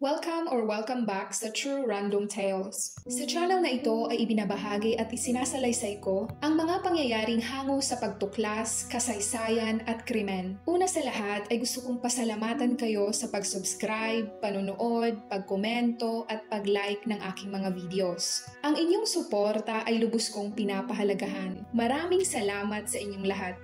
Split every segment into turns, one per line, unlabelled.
Welcome back sa True Random Tales. Sa channel na ito ay ibinabahagi at isinasalaysay ko ang mga pangyayaring hango sa pagtuklas, kasaysayan at krimen. Una sa lahat ay gusto kong pasalamatan kayo sa pag-subscribe, panonood, pagkomento at pag-like ng aking mga videos. Ang inyong suporta ay lubos kong pinapahalagahan. Maraming salamat sa inyong lahat.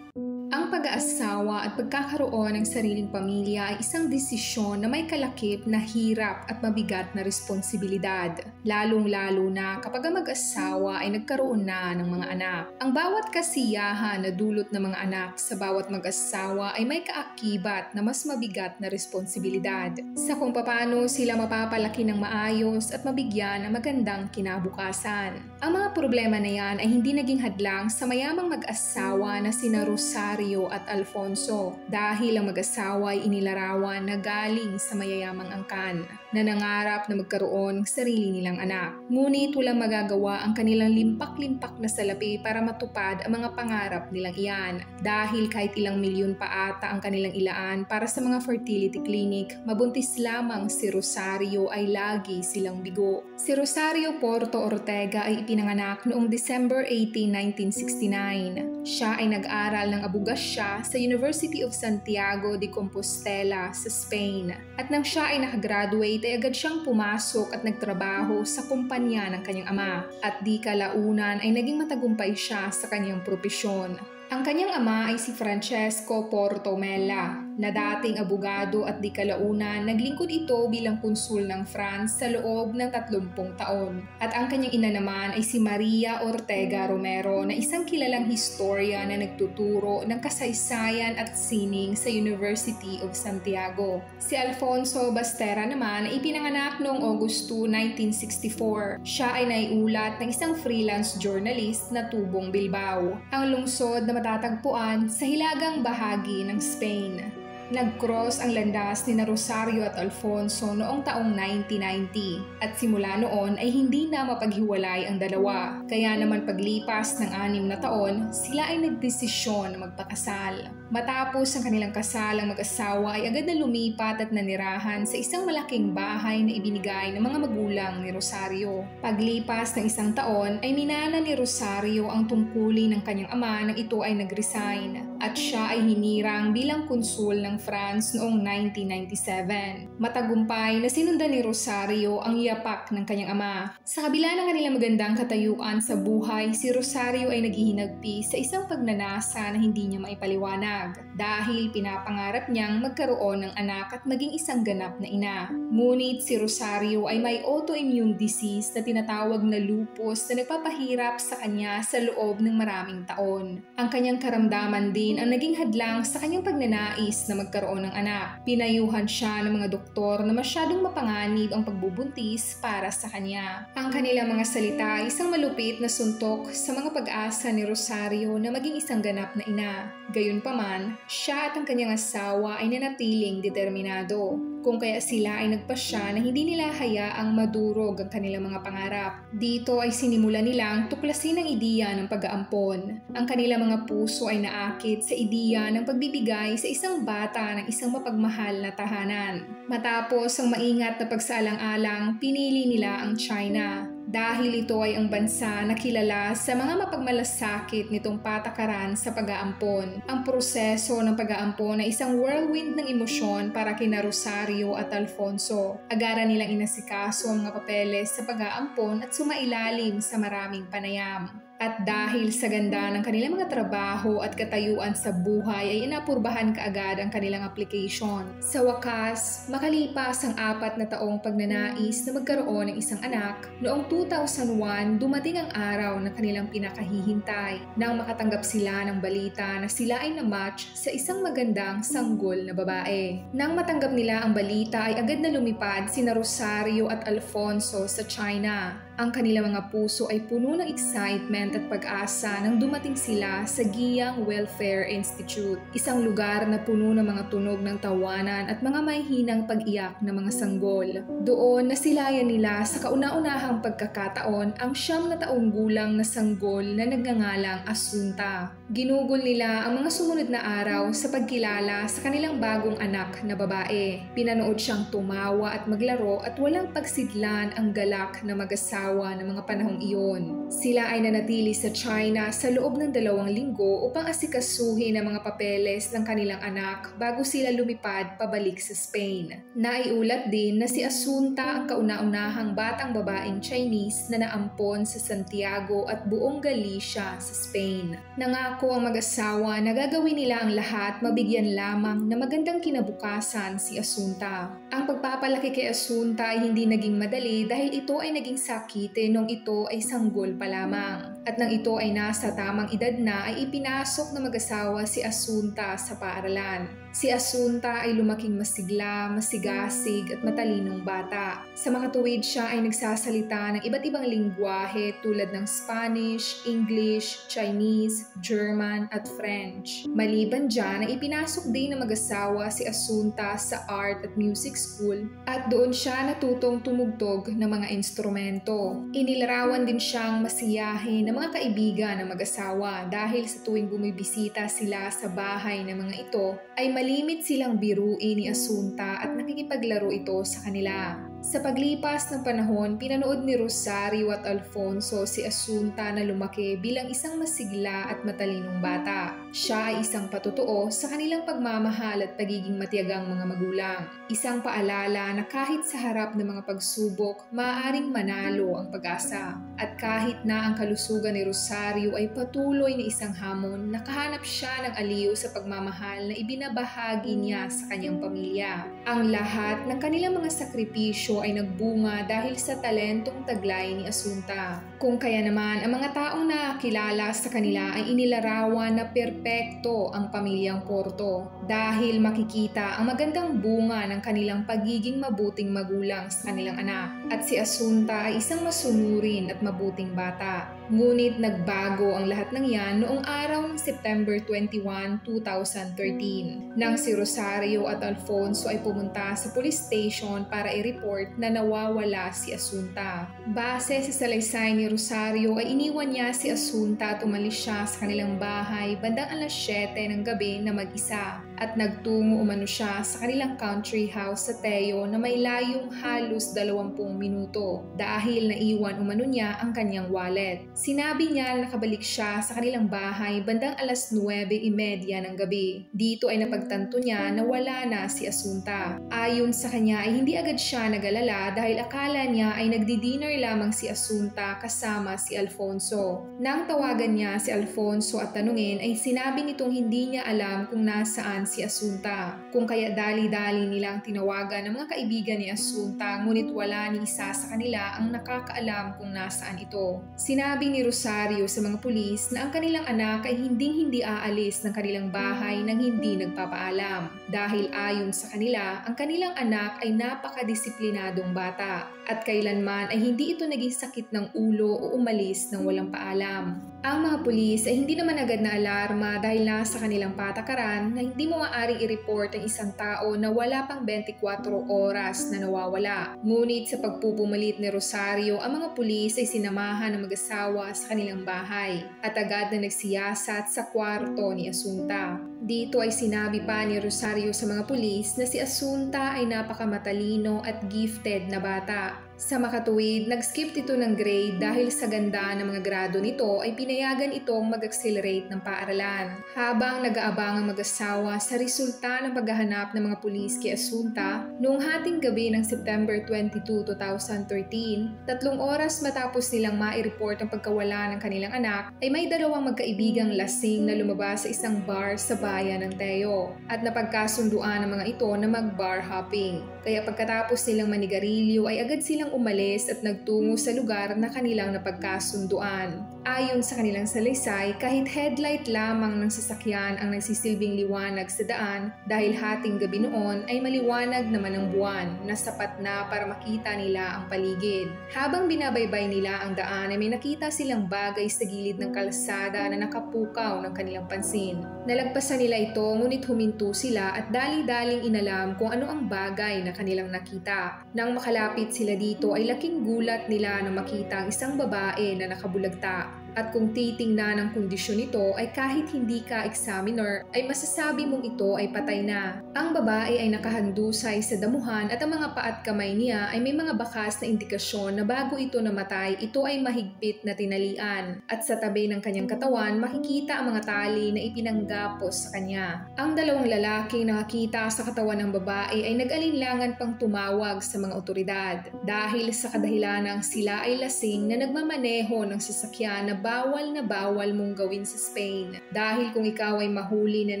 Ang pag-aasawa at pagkakaroon ng sariling pamilya ay isang desisyon na may kalakip na hirap at mabigat na responsibilidad, lalong-lalo na kapag ang mag-asawa ay nagkaroon na ng mga anak. Ang bawat kasiyahan na dulot ng mga anak sa bawat mag-asawa ay may kaakibat na mas mabigat na responsibilidad sa kung paano sila mapapalaki ng maayos at mabigyan ng magandang kinabukasan. Ang mga problema na yan ay hindi naging hadlang sa mayamang mag-asawa na sina Rosario at Alfonso dahil ang mag-asawa ay inilarawan na galing sa mayayamang angkan na nangarap na magkaroon ng sarili nilang anak. Ngunit walang magagawa ang kanilang limpak-limpak na salapi para matupad ang mga pangarap nilang iyan dahil kahit ilang milyon pa ata ang kanilang ilaan para sa mga fertility clinic, mabuntis lamang si Rosario ay lagi silang bigo. Si Rosario Porto Ortega ay ipinanganak noong December 18, 1969. Siya ay nag-aral ng abogasya sa University of Santiago de Compostela sa Spain. At nang siya ay nakagraduate ay agad siyang pumasok at nagtrabaho sa kumpanya ng kanyang ama. At di kalaunan ay naging matagumpay siya sa kanyang propesyon. Ang kanyang ama ay si Francesco Porto Mella, na dating abogado at di kalaunan naglingkod ito bilang konsul ng France sa loob ng 30 taon. At ang kanyang ina naman ay si Maria Ortega Romero na isang kilalang historian na nagtuturo ng kasaysayan at sining sa University of Santiago. Si Alfonso Bastera naman ay ipinanganak noong Agosto 1964. Siya ay naiulat ng isang freelance journalist na tubong Bilbao, ang lungsod na matatagpuan sa hilagang bahagi ng Spain. Nag-cross ang landas ni Rosario at Alfonso noong taong 1990 at simula noon ay hindi na mapaghiwalay ang dalawa. Kaya naman paglipas ng 6 na taon, sila ay nagdesisyon na magpakasal. Matapos ang kanilang kasal, ang mag-asawa ay agad na lumipat at nanirahan sa isang malaking bahay na ibinigay ng mga magulang ni Rosario. Paglipas ng 1 taon ay minana ni Rosario ang tungkulin ng kanyang ama nang ito ay nag-resign at siya ay hinirang bilang konsul ng France noong 1997. Matagumpay na sinundan ni Rosario ang yapak ng kanyang ama. Sa kabila ng kanilang magandang katayuan sa buhay, si Rosario ay naghihinagpi sa isang pagnanasa na hindi niya maipaliwanag dahil pinapangarap niyang magkaroon ng anak at maging isang ganap na ina. Ngunit si Rosario ay may autoimmune disease na tinatawag na lupus na nagpapahirap sa kanya sa loob ng maraming taon. Ang kanyang karamdaman din ang naging hadlang sa kanyang pagnanais na magkaroon ng anak. Pinayuhan siya ng mga doktor na masyadong mapanganib ang pagbubuntis para sa kanya. Ang kanilang mga salita ay isang malupit na suntok sa mga pag-asa ni Rosario na maging isang ganap na ina. Gayunpaman, siya at ang kanyang asawa ay nanatiling determinado. Kung kaya sila ay nagpasya na hindi nila hayaang madurog ang kanilang mga pangarap. Dito ay sinimulan nilang tuklasin ang ideya ng pag-aampon. Ang kanilang mga puso ay naakit sa ideya ng pagbibigay sa isang bata ng isang mapagmahal na tahanan. Matapos ang maingat na pagsaalang-alang, pinili nila ang China. Dahil ito ay ang bansa na kilala sa mga mapagmalasakit nitong patakaran sa pag-aampon. Ang proseso ng pag-aampon ay isang whirlwind ng emosyon para kina Rosario at Alfonso. Agaran nilang inasikaso ang mga papeles sa pag-aampon at sumailalim sa maraming panayam. At dahil sa ganda ng kanilang mga trabaho at katayuan sa buhay ay inapurbahan kaagad ang kanilang application. Sa wakas, makalipas ang 4 na taong pagnanais na magkaroon ng isang anak, noong 2001 dumating ang araw na kanilang pinakahihintay nang makatanggap sila ng balita na sila ay na-match sa isang magandang sanggol na babae. Nang matanggap nila ang balita ay agad na lumipad sina Rosario at Alfonso sa China. Ang kanilang mga puso ay puno ng excitement at pag-asa nang dumating sila sa Giyang Welfare Institute, isang lugar na puno ng mga tunog ng tawanan at mga mahihinang pag-iyak ng mga sanggol. Doon nasilayan nila sa kauna-unahang pagkakataon ang 9 na taong gulang na sanggol na nagngangalang Asunta. Ginugol nila ang mga sumunod na araw sa pagkilala sa kanilang bagong anak na babae. Pinanood siyang tumawa at maglaro at walang pagsidlan ang galak na mag-asawa ng mga panahong iyon. Sila ay nanatili sa China sa loob ng 2 linggo upang asikasuhin ang mga papeles ng kanilang anak bago sila lumipad pabalik sa Spain. Naiulat din na si Asunta ang kauna-unahang batang babaeng Chinese na naampon sa Santiago at buong Galicia sa Spain. Nangako ang mag-asawa na gagawin nila ang lahat mabigyan lamang na magandang kinabukasan si Asunta. Ang pagpapalaki kay Asunta ay hindi naging madali dahil ito ay naging sakite nung ito ay sanggol pa lamang. At nang ito ay nasa tamang edad na ay ipinasok na mag-asawa si Asunta sa paaralan. Si Asunta ay lumaking masigla, masigasig at matalinong bata. Sa makatuwid siya ay nagsasalita ng iba't ibang lingwahe tulad ng Spanish, English, Chinese, German at French. Maliban dyan ay ipinasok din ng mag-asawa si Asunta sa art at music school at doon siya natutong tumugtog ng mga instrumento. Inilarawan din siyang masiyahin ng mga kaibigan ng mag-asawa dahil sa tuwing bumibisita sila sa bahay ng mga ito ay malimit silang biruin ni Asunta at nakikipaglaro ito sa kanila. Sa paglipas ng panahon, pinanood ni Rosario at Alfonso si Asunta na lumaki bilang isang masigla at matalinong bata. Siya ay isang patotoo sa kanilang pagmamahal at pagiging matiyagang mga magulang. Isang paalala na kahit sa harap ng mga pagsubok, maaaring manalo ang pag-asa. At kahit na ang kalusugan ni Rosario ay patuloy na isang hamon, nakahanap siya ng aliw sa pagmamahal na ibinabahagi niya sa kanyang pamilya. Ang lahat ng kanilang mga sakripisyo ay nagbunga dahil sa talentong taglay ni Asunta. Kung kaya naman, ang mga taong nakilala sa kanila ay inilarawan na perpekto ang pamilyang Porto dahil makikita ang magandang bunga ng kanilang pagiging mabuting magulang sa kanilang anak. At si Asunta ay isang masunurin at mabuting bata. Ngunit nagbago ang lahat ng yan noong araw ng September 21, 2013 nang si Rosario at Alfonso ay pumunta sa police station para i-report na nawawala si Asunta. Base sa salaysay ni Rosario ay iniwan niya si Asunta at umalis siya sa kanilang bahay bandang alas 7 ng gabi na mag-isa at nagtungo umano siya sa kanilang country house sa Teo na may layong halos 20 minuto dahil naiwan umano niya ang kanyang wallet. Sinabi niya na nakabalik siya sa kanilang bahay bandang alas 9:30 ng gabi. Dito ay napagtanto niya na wala na si Asunta. Ayon sa kanya ay hindi agad siya nag-alala dahil akala niya ay nagdi-dinner lamang si Asunta kasama si Alfonso. Nang tawagan niya si Alfonso at tanungin ay sinabi nitong hindi niya alam kung nasaan si Asunta. Kung kaya dali-dali nilang tinawagan ng mga kaibigan ni Asunta ngunit wala ni isa sa kanila ang nakakaalam kung nasaan ito. Sinabi ni Rosario sa mga pulis na ang kanilang anak ay hindi aalis ng kanilang bahay nang hindi nagpapaalam. Dahil ayon sa kanila, ang kanilang anak ay napakadisiplinadong bata at kailanman ay hindi ito naging sakit ng ulo o umalis ng walang paalam. Ang mga pulis ay hindi naman agad na alarma dahil nasa kanilang patakaran na hindi mo maaaring i-report ang isang tao na wala pang 24 oras na nawawala. Ngunit sa pagpupumalit ni Rosario, ang mga pulis ay sinamahan ng mag-asawa sa kanilang bahay at agad na nagsiyasat sa kwarto ni Asunta. Dito ay sinabi pa ni Rosario sa mga pulis na si Asunta ay napakamatalino at gifted na bata. Sa makatuwid, nag-skip ito ng grade dahil sa ganda ng mga grado nito ay pinayagan itong mag-accelerate ng paaralan. Habang nag-aabang ang mag-asawa sa resulta ng paghahanap ng mga pulis kay Asunta, noong hating gabi ng September 22, 2013, 3 oras matapos nilang ma-report ang pagkawala ng kanilang anak, ay may 2 magkaibigang lasing na lumabas sa isang bar sa bayan ng Teo at napagkasunduan ng mga ito na mag-bar hopping. Kaya pagkatapos nilang manigarilyo ay agad silang umalis at nagtungo sa lugar na kanilang napagkasunduan. Ayon sa kanilang salaysay, kahit headlight lamang ng sasakyan ang nagsisilbing liwanag sa daan dahil hating gabi noon ay maliwanag naman ang buwan na sapat na para makita nila ang paligid. Habang binabaybay nila ang daan ay may nakita silang bagay sa gilid ng kalsada na nakapukaw ng kanilang pansin. Nalagpasan nila ito ngunit huminto sila at dali-daling inalam kung ano ang bagay na kanilang nakita. Nang makalapit sila dito ay laking gulat nila na makita ang isang babae na nakabulagta. At kung titingnan ang kondisyon nito ay kahit hindi ka examiner ay masasabi mong ito ay patay na. Ang babae ay nakahandusay sa damuhan at ang mga paa at kamay niya ay may mga bakas na indikasyon na bago ito namatay, ito ay mahigpit na tinalian. At sa tabi ng kanyang katawan, makikita ang mga tali na ipinanggapos sa kanya. Ang dalawang lalaki nakakita sa katawan ng babae ay nag-alinlangan pang tumawag sa mga otoridad dahil sa kadahilanang sila ay lasing na nagmamaneho ng sasakyan na bawal mong gawin sa Spain. Dahil kung ikaw ay mahuli na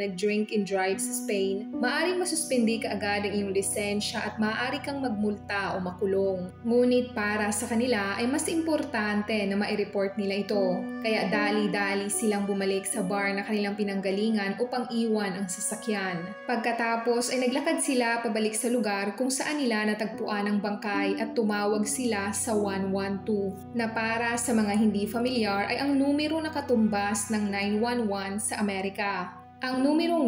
nag-drink and drive sa Spain, maaaring masuspindi ka agad ang iyong lisensya at maaari kang magmulta o makulong. Ngunit para sa kanila ay mas importante na mai-report nila ito. Kaya dali-dali silang bumalik sa bar na kanilang pinanggalingan upang iwan ang sasakyan. Pagkatapos ay naglakad sila pabalik sa lugar kung saan nila natagpuan ang bangkay at tumawag sila sa 112 na para sa mga hindi familiar ay ang numero na katumbas ng 911 sa Amerika. Ang numerong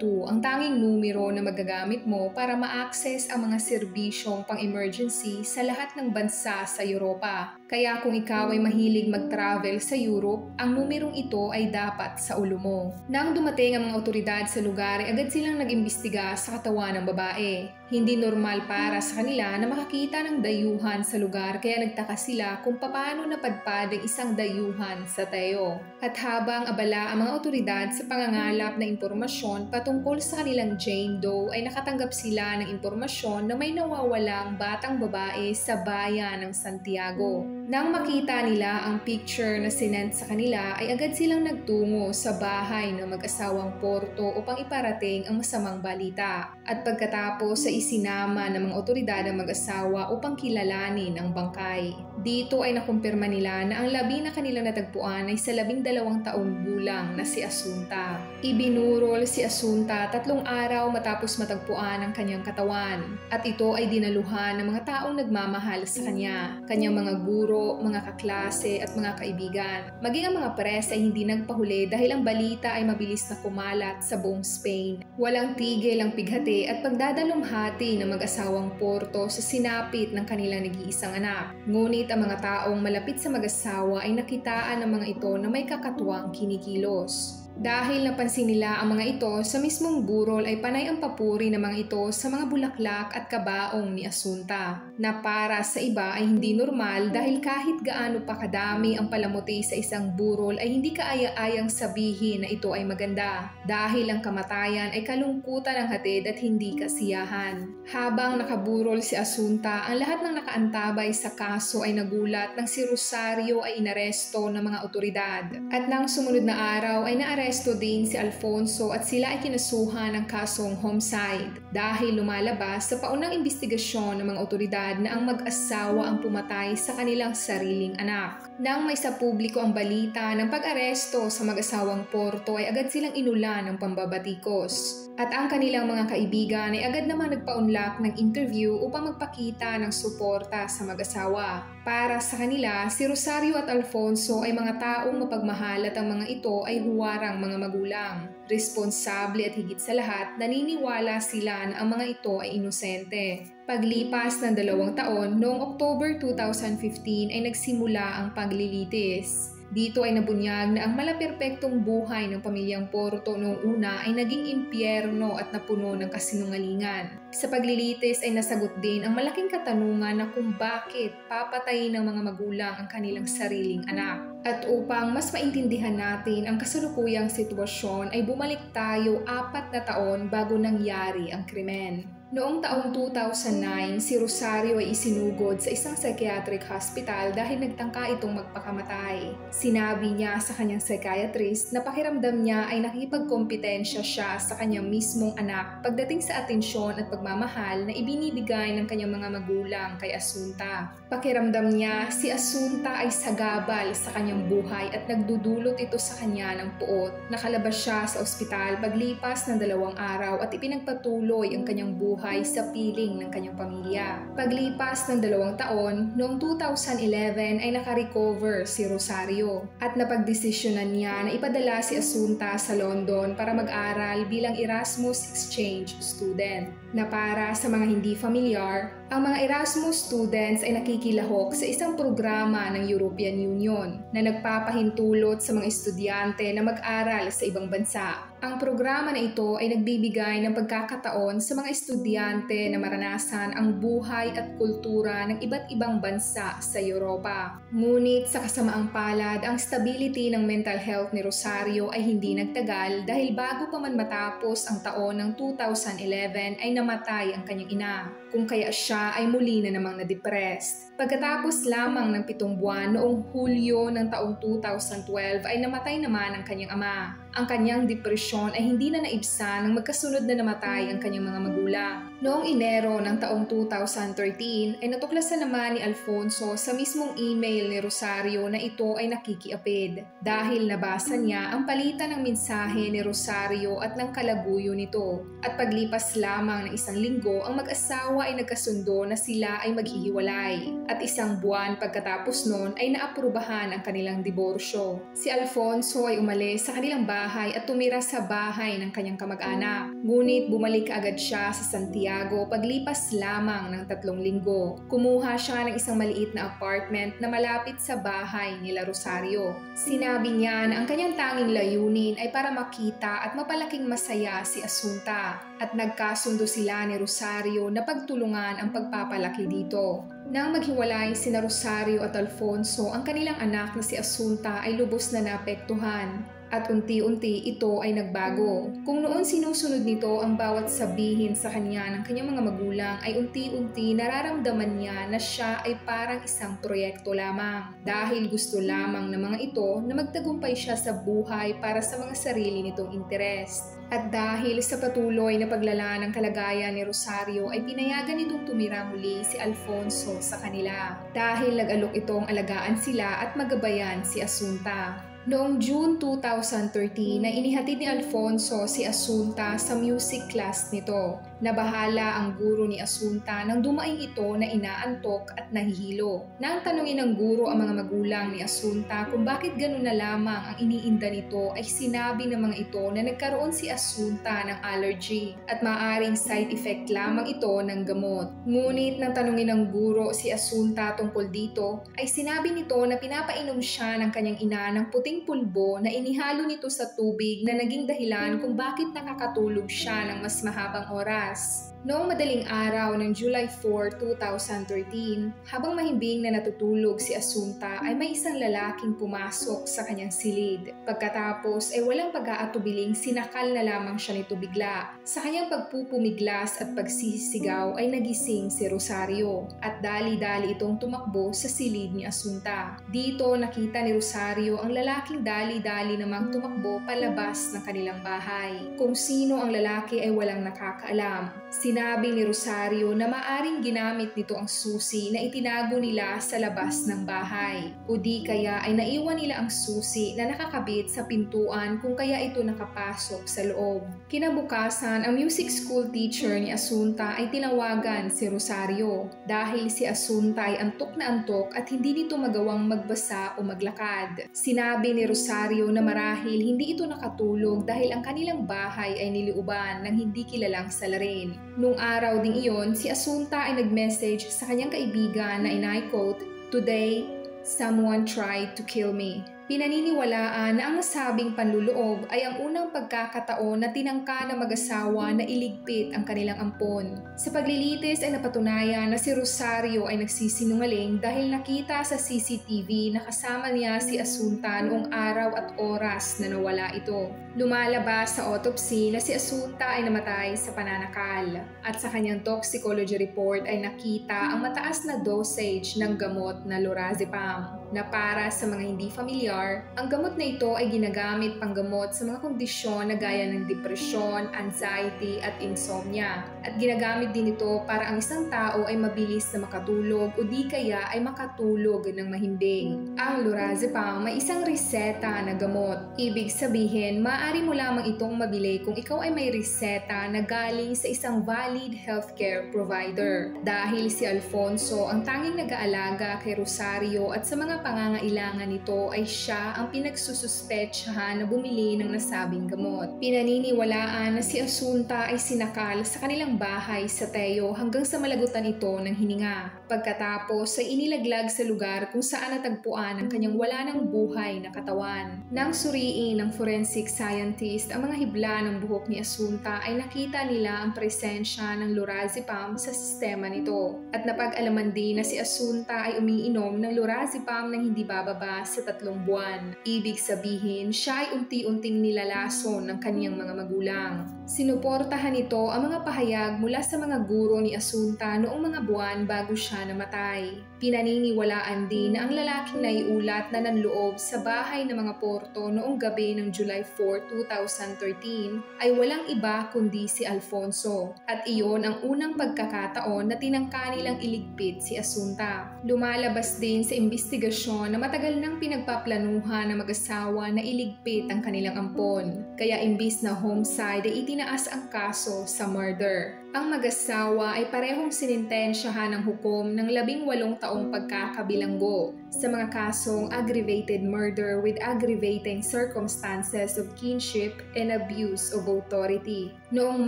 112 ang tanging numero na magagamit mo para ma-access ang mga serbisyong pang-emergency sa lahat ng bansa sa Europa. Kaya kung ikaw ay mahilig mag-travel sa Europe, ang numerong ito ay dapat sa ulo mo. Nang dumating ang mga otoridad sa lugar ay agad silang nag-imbestiga sa katawan ng babae. Hindi normal para sa kanila na makakita ng dayuhan sa lugar kaya nagtaka sila kung paano napadpad ang isang dayuhan sa tayo. At habang abala ang mga otoridad sa pangangalap na impormasyon patungkol sa kanilang Jane Doe ay nakatanggap sila ng impormasyon na may nawawalang batang babae sa bayan ng Santiago. Nang makita nila ang picture na sinend sa kanila ay agad silang nagtungo sa bahay ng mag-asawang Porto upang iparating ang masamang balita. At pagkatapos ay isinama ng mga otoridad ang mag-asawa upang kilalanin ang bangkay. Dito ay nakumpirma nila na ang labi na kanilang natagpuan ay sa 12 taong gulang na si Asunta. Ibinurol si Asunta 3 araw matapos matagpuan ang kanyang katawan. At ito ay dinaluhan ng mga taong nagmamahal sa kanya, kanyang mga guro, mga kaklase at mga kaibigan. Maging ang mga pres ay hindi nagpahuli dahil ang balita ay mabilis na kumalat sa buong Spain. Walang tigil ang pighati at pagdadalumhati ng mag-asawang Porto sa sinapit ng kanilang nag-iisang anak. Ngunit ang mga taong malapit sa mag-asawa ay nakitaan ng mga ito na may kakatuwang kinikilos. Dahil napansin nila ang mga ito sa mismong burol ay panay ang papuri ng mga ito sa mga bulaklak at kabaong ni Asunta na para sa iba ay hindi normal dahil kahit gaano pa kadami ang palamuti sa isang burol ay hindi kaaya-ayang sabihin na ito ay maganda dahil ang kamatayan ay kalungkutan ng hatid at hindi kasiyahan. Habang nakaburol si Asunta, ang lahat ng nakaantabay sa kaso ay nagulat nang si Rosario ay inaresto ng mga otoridad at nang sumunod na araw ay naaresto din si Alfonso at sila ay kinasuhan ng kasong homicide dahil lumalabas sa paunang imbestigasyon ng mga otoridad na ang mag-asawa ang pumatay sa kanilang sariling anak. Nang may sa publiko ang balita ng pag-aresto sa mag-asawang Porto ay agad silang inulan ng pambabatikos. At ang kanilang mga kaibigan ay agad namang nagpaunlak ng interview upang magpakita ng suporta sa mag-asawa. Para sa kanila, si Rosario at Alfonso ay mga taong mapagmahal at ang mga ito ay huwarang mga magulang. Responsable at higit sa lahat, naniniwala sila na ang mga ito ay inosente. Paglipas ng 2 taon, noong October 2015 ay nagsimula ang paglilitis. Dito ay nabunyag na ang malaperpektong buhay ng pamilyang Porto noong una ay naging impyerno at napuno ng kasinungalingan. Sa paglilitis ay nasagot din ang malaking katanungan na kung bakit papatayin ng mga magulang ang kanilang sariling anak. At upang mas maintindihan natin ang kasalukuyang sitwasyon ay bumalik tayo 4 na taon bago nangyari ang krimen. Noong taong 2009, si Rosario ay isinugod sa isang psychiatric hospital dahil nagtangka itong magpakamatay. Sinabi niya sa kanyang psychiatrist na pakiramdam niya ay nakipagkompetensya siya sa kanyang mismong anak pagdating sa atensyon at pagmamahal na ibinibigay ng kanyang mga magulang kay Asunta. Pakiramdam niya si Asunta ay sagabal sa kanyang buhay at nagdudulot ito sa kanya ng puot. Nakalabas siya sa ospital paglipas ng 2 araw at ipinagpatuloy ang kanyang buhay buhay sa piling ng kanyang pamilya. Paglipas ng 2 taon, noong 2011 ay nakarecover si Rosario at napagdesisyonan niya na ipadala si Asunta sa London para mag-aral bilang Erasmus Exchange student. Na para sa mga hindi familiar, ang mga Erasmus students ay nakikilahok sa isang programa ng European Union na nagpapahintulot sa mga estudyante na mag-aral sa ibang bansa. Ang programa na ito ay nagbibigay ng pagkakataon sa mga estudyante na maranasan ang buhay at kultura ng iba't ibang bansa sa Europa. Ngunit sa kasamaang palad, ang stability ng mental health ni Rosario ay hindi nagtagal dahil bago pa man matapos ang taon ng 2011 ay namatay ang kanyang ina, kung kaya siya ay muli na namang na-depressed. Pagkatapos lamang ng 7 buwan noong Hulyo ng taong 2012 ay namatay naman ang kanyang ama. Ang kanyang depresyon ay hindi na naibsan nang magkasunod na namatay ang kanyang mga magulang. Noong Enero ng taong 2013 ay natuklasan naman ni Alfonso sa mismong email ni Rosario na ito ay nakikiapid dahil nabasa niya ang palitan ng mensahe ni Rosario at ng kalaguyo nito. At paglipas lamang ng 1 linggo, ang mag-asawa ay nagkasundo na sila ay maghihiwalay. At 1 buwan pagkatapos noon ay naaprubahan ang kanilang diborsyo. Si Alfonso ay umalis sa kanilang bahay at tumira sa bahay ng kanyang kamag-anak. Ngunit bumalik agad siya sa Santiago paglipas lamang ng 3 linggo. Kumuha siya ng isang maliit na apartment na malapit sa bahay nila Rosario. Sinabi niya na ang kanyang tanging layunin ay para makita at mapalaking masaya si Asunta at nagkasundo sila ni Rosario na pagtulungan ang pagpapalaki dito. Nang maghiwalay sina Rosario at Alfonso, ang kanilang anak na si Asunta ay lubos na naapektuhan. At unti-unti ito ay nagbago. Kung noon sinusunod nito ang bawat sabihin sa kanya ng kanyang mga magulang, ay unti-unti nararamdaman niya na siya ay parang isang proyekto lamang. Dahil gusto lamang ng mga ito na magtagumpay siya sa buhay para sa mga sarili nitong interes. At dahil sa patuloy na paglala ng kalagayan ni Rosario ay pinayagan nitong tumira muli si Alfonso sa kanila. Dahil nag-alok itong alagaan sila at magabayan si Asunta. Noong June 2013 na inihatid ni Alfonso si Asunta sa music class nito. Nabahala ang guro ni Asunta nang dumaing ito na inaantok at nahihilo. Nang tanungin ng guro ang mga magulang ni Asunta kung bakit ganun na lamang ang iniinda nito ay sinabi ng mga ito na nagkaroon si Asunta ng allergy at maaaring side effect lamang ito ng gamot. Ngunit nang tanungin ng guro si Asunta tungkol dito ay sinabi nito na pinapainom siya ng kanyang ina ng puting pulbo na inihalo nito sa tubig na naging dahilan kung bakit nakakatulog siya ng mas mahabang oras. Noong madaling araw ng July 4, 2013, habang mahimbing na natutulog si Asunta ay may isang lalaking pumasok sa kanyang silid. Pagkatapos ay walang pag-aatubiling sinakal na lamang siya nito bigla. Sa kanyang pagpupumiglas at pagsisigaw ay nagising si Rosario at dali-dali itong tumakbo sa silid ni Asunta. Dito nakita ni Rosario ang lalaking dali-dali namang tumakbo palabas ng kanilang bahay. Kung sino ang lalaki ay walang nakakaalam. Sinabi ni Rosario na maaring ginamit nito ang susi na itinago nila sa labas ng bahay. O di kaya ay naiwan nila ang susi na nakakabit sa pintuan kung kaya ito nakapasok sa loob. Kinabukasan, ang music school teacher ni Asunta ay tinawagan si Rosario dahil si Asunta ay antok na antok at hindi nito magawang magbasa o maglakad. Sinabi ni Rosario na marahil hindi ito nakatulog dahil ang kanilang bahay ay niliuban ng hindi kilalang salarin. Nung araw ding iyon, si Asunta ay nag-message sa kanyang kaibigan na in-I-quote, "Today, someone tried to kill me." Pinaniniwalaan na ang nasabing panluloob ay ang unang pagkakataon na tinangka ng mag-asawa na iligpit ang kanilang ampon. Sa paglilitis ay napatunayan na si Rosario ay nagsisinungaling dahil nakita sa CCTV na kasama niya si Asunta noong araw at oras na nawala ito. Lumalabas sa autopsy na si Asunta ay namatay sa pananakal at sa kanyang toxicology report ay nakita ang mataas na dosage ng gamot na lorazepam na para sa mga hindi familiar ER, ang gamot na ito ay ginagamit panggamot sa mga kondisyon na gaya ng depresyon, anxiety at insomnia. At ginagamit din ito para ang isang tao ay mabilis na makatulog o di kaya ay makatulog ng mahimbing. Ang lorazepam may isang reseta na gamot. Ibig sabihin, maaari mo lamang itong mabili kung ikaw ay may reseta na galing sa isang valid healthcare provider. Dahil si Alfonso ang tanging nag-aalaga kay Rosario at sa mga pangangailangan nito ay siya ang pinagsususpetsahan na bumili ng nasabing gamot. Pinaniniwalaan na si Asunta ay sinakal sa kanilang bahay sa Teo hanggang sa malagutan ito ng hininga. Pagkatapos ay inilaglag sa lugar kung saan natagpuan ang kanyang wala ng buhay na katawan. Nang suriin ng forensic scientist ang mga hibla ng buhok ni Asunta ay nakita nila ang presensya ng lorazepam sa sistema nito. At napag-alaman din na si Asunta ay umiinom ng lorazepam nang hindi bababa sa 3 buwan. Ibig sabihin, siya ay unti-unting nilalason ng kaniyang mga magulang. Sinuportahan nito ang mga pahayag mula sa mga guro ni Asunta noong mga buwan bago siya namatay. Pinaniniwalaan din na ang lalaking naiulat na nanloob sa bahay ng mga Porto noong gabi ng July 4, 2013 ay walang iba kundi si Alfonso. At iyon ang unang pagkakataon na tinangka nilang iligpit si Asunta. Lumalabas din sa imbestigasyon na matagal nang pinagpaplanuhan ng mag-asawa na iligpit ang kanilang ampon. Kaya imbis na homicide ay itinaas ang kaso sa murder. Ang mag-asawa ay parehong sinintensyahan ng hukom ng 18 taong pagkakabilanggo sa mga kasong aggravated murder with aggravating circumstances of kinship and abuse of authority. Noong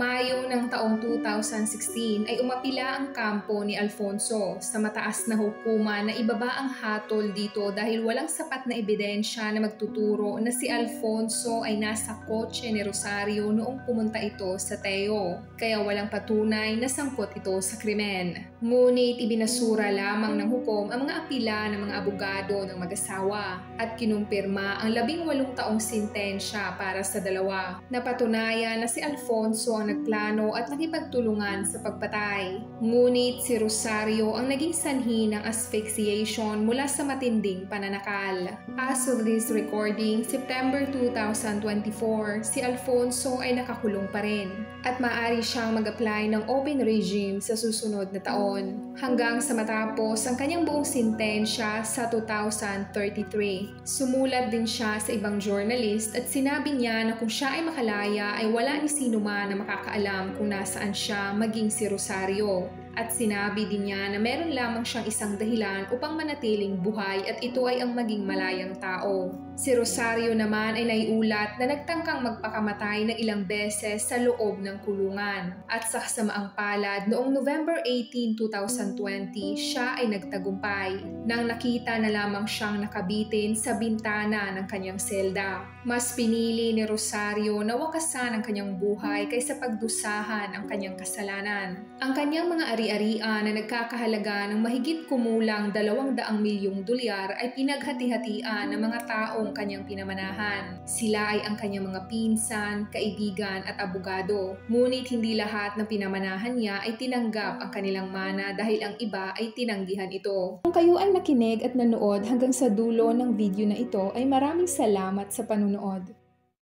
Mayo ng taong 2016 ay umapila ang kampo ni Alfonso sa mataas na hukuman na ibaba ang hatol dito dahil walang sapat na ebidensya na magtuturo na si Alfonso ay nasa kotse ni Rosario noong pumunta ito sa Teo. Kaya walang patunay na sangkot ito sa krimen. Ngunit ibinasura lamang ng hukom ang mga apila ng mga abogado ng mag-asawa at kinumpirma ang 18 taong sintensya para sa dalawa. Napatunayan na si Alfonso ang nagplano at nakipagtulungan sa pagpatay. Ngunit si Rosario ang naging sanhi ng asphyxiation mula sa matinding pananakal. As of this recording, September 2024, si Alfonso ay nakakulong pa rin at maaari siyang mag-apply ng open regime sa susunod na taon hanggang sa matapos ang kanyang buong sintensya sa 2033. Sumulat din siya sa ibang journalist at sinabi niya na kung siya ay makalaya ay wala ni sino man na makakaalam kung nasaan siya maging si Rosario. At sinabi din niya na meron lamang siyang isang dahilan upang manatiling buhay at ito ay ang maging malayang tao. Si Rosario naman ay naiulat na nagtangkang magpakamatay ng ilang beses sa loob ng kulungan. At sa kasamaang palad, noong November 18, 2020, siya ay nagtagumpay nang nakita na lamang siyang nakabitin sa bintana ng kanyang selda. Mas pinili ni Rosario na wakasan ang kanyang buhay kaysa pagdusahan ang kanyang kasalanan. Ang kanyang mga ari-arian na nagkakahalaga ng mahigit kumulang 200 milyong dolyar ay pinaghati-hatian ng mga taong kanyang pinamanahan. Sila ay ang kanyang mga pinsan, kaibigan at abogado. Ngunit hindi lahat ng pinamanahan niya ay tinanggap ang kanilang mana dahil ang iba ay tinanggihan ito. Kung kayo ay nakinig at nanood hanggang sa dulo ng video na ito ay maraming salamat sa panunood.